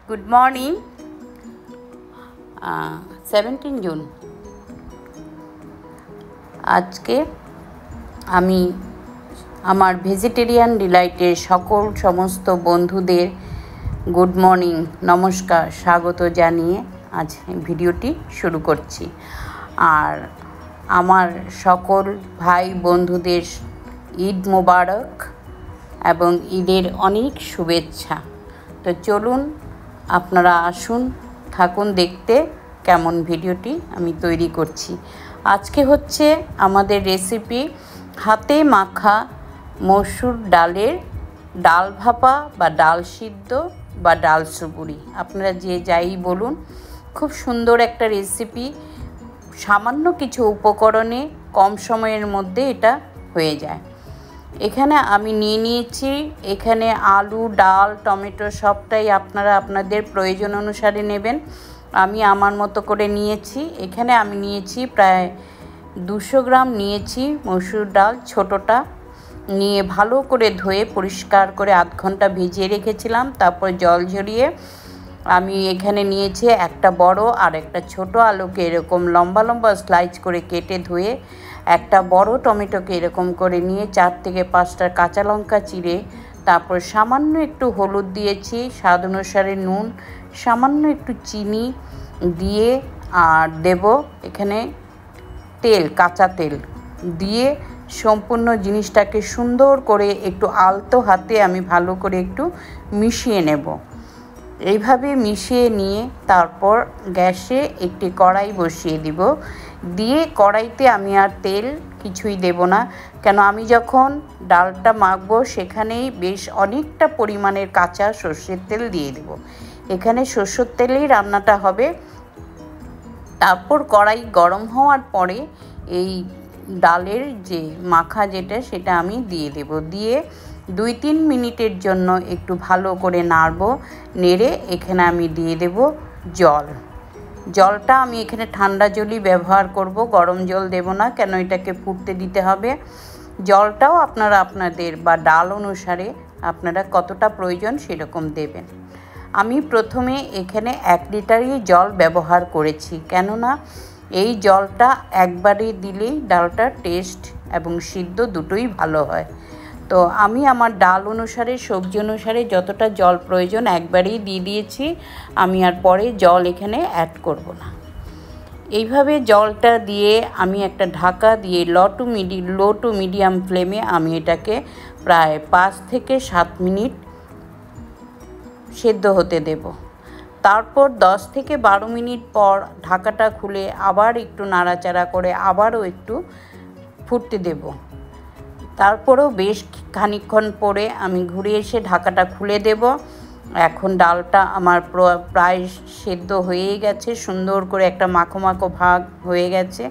Good morning. 17 June. আজকে আমি আমার ভেজিটেরিয়ান ডিলাইটের সমস্ত বন্ধুদের গুড মর্নিং, নমস্কার, স্বাগত জানিয়ে আজ ভিডিওটি শুরু করছি। আর আমার সকল ভাই বন্ধুদের ঈদ মোবারক এবং ঈদের অনেক শুভেচ্ছা। তো চলুন, আপনারা আসুন, থাকুন দেখতে কেমন ভিডিওটি আমি তৈরি করছি। আজকে হচ্ছে আমাদের রেসিপি হাতে মাখা মসুর ডালের ডাল ভাপা বা ডাল সিদ্ধ বা ডাল সুপুরি, আপনারা যে যাই বলুন। খুব সুন্দর একটা রেসিপি, সামান্য কিছু উপকরণে কম সময়ের মধ্যে এটা হয়ে যায়। এখানে আমি নিয়েছি এখানে আলু, ডাল, টমেটো সবটাই আপনারা আপনাদের প্রয়োজন অনুসারে নেবেন। আমি আমার মতো করে নিয়েছি। এখানে আমি নিয়েছি প্রায় 200 গ্রাম নিয়েছি মসুর ডাল। ছোটোটা নিয়ে ভালো করে ধুয়ে পরিষ্কার করে আধ ঘন্টা ভিজিয়ে রেখেছিলাম। তারপর জল ঝরিয়ে আমি এখানে নিয়েছি একটা বড় আর একটা ছোট আলুকে এরকম লম্বা লম্বা স্লাইস করে কেটে ধুয়ে, একটা বড় টমেটোকে এরকম করে নিয়ে 4 থেকে 5টা কাঁচা লঙ্কা চিড়ে, তারপর সামান্য একটু হলুদ দিয়েছি, স্বাদ অনুসারে নুন, সামান্য একটু চিনি দিয়ে আর দেব এখানে তেল, কাঁচা তেল দিয়ে সম্পূর্ণ জিনিসটাকে সুন্দর করে একটু আলতো হাতে আমি ভালো করে একটু মিশিয়ে নেব। এইভাবে মিশিয়ে নিয়ে তারপর গ্যাসে একটি কড়াই বসিয়ে দিব। দিয়ে কড়াইতে আমি আর তেল কিছুই দেব না, কেন আমি যখন ডালটা মাখবো সেখানেই বেশ অনেকটা পরিমাণের কাঁচা সর্ষের তেল দিয়ে দেব। এখানে সর্ষের তেলেই রান্নাটা হবে। তারপর কড়াই গরম হওয়ার পরে এই ডালের যে মাখা সেটা আমি দিয়ে দেব। দিয়ে 2-3 মিনিটের জন্য একটু ভালো করে নাড়ব। নেড়ে এখানে আমি দিয়ে দেব জল। জলটা আমি এখানে ঠান্ডা জলই ব্যবহার করব, গরম জল দেব না, কেন এটাকে ফুটতে দিতে হবে। জলটাও আপনারা আপনাদের বা ডাল অনুসারে আপনারা কতটা প্রয়োজন সেরকম দেবেন। আমি প্রথমে এখানে 1 লিটারই জল ব্যবহার করেছি, কেননা এই জলটা একবারে দিলেই ডালটা টেস্ট এবং সিদ্ধ দুটোই ভালো হয়। তো আমি আমার ডাল অনুসারে, সবজি অনুসারে যতটা জল প্রয়োজন একবারেই দিয়ে দিয়েছি। আমি আর পরে জল এখানে অ্যাড করব না। এইভাবে জলটা দিয়ে আমি একটা ঢাকা দিয়ে লো টু মিডিয়াম ফ্লেমে আমি এটাকে প্রায় 5 থেকে 7 মিনিট সেদ্ধ হতে দেব। তারপর 10 থেকে 12 মিনিট পর ঢাকাটা খুলে আবার একটু নাড়াচাড়া করে আবারও একটু ফুটতে দেব। তারপরেও বেশ খানিকক্ষণ পরে আমি ঘুরে এসে ঢাকাটা খুলে দেব। এখন ডালটা আমার প্রায় সেদ্ধ হয়েই গেছে, সুন্দর করে একটা মাখো মাখো ভাগ হয়ে গেছে।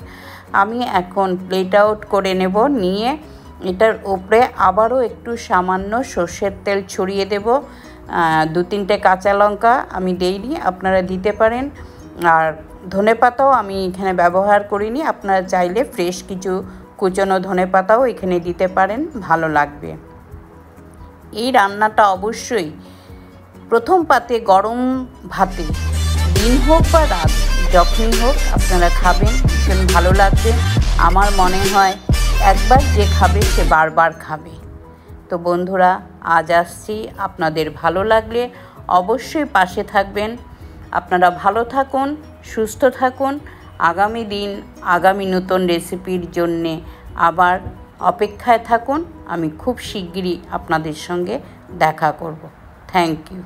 আমি এখন প্লেট আউট করে নেব। নিয়ে এটার উপরে আবারও একটু সামান্য সর্ষের তেল ছড়িয়ে দেব। 2-3টে কাঁচা লঙ্কা আমি দেইনি, আপনারা দিতে পারেন। আর ধনেপাতাও আমি এখানে ব্যবহার করিনি, আপনারা চাইলে ফ্রেশ কিছু কুচনো ধনেপাতাও এখানে দিতে পারেন, ভালো লাগবে। এই রান্নাটা অবশ্যই প্রথম পাতে গরম ভাতে, দিন হোক বা রাত, যখনই হোক আপনারা খাবেন, ভীষণ ভালো লাগবে। আমার মনে হয় একবার যে খাবে সে বারবার খাবে। তো বন্ধুরা, আজ আসছি, আপনাদের ভালো লাগলে অবশ্যই পাশে থাকবেন। আপনারা ভালো থাকুন, সুস্থ থাকুন। আগামী দিন আগামী নতুন রেসিপির জন্যে আবার অপেক্ষায় থাকুন। আমি খুব শিগগিরই আপনাদের সঙ্গে দেখা করব। Thank you.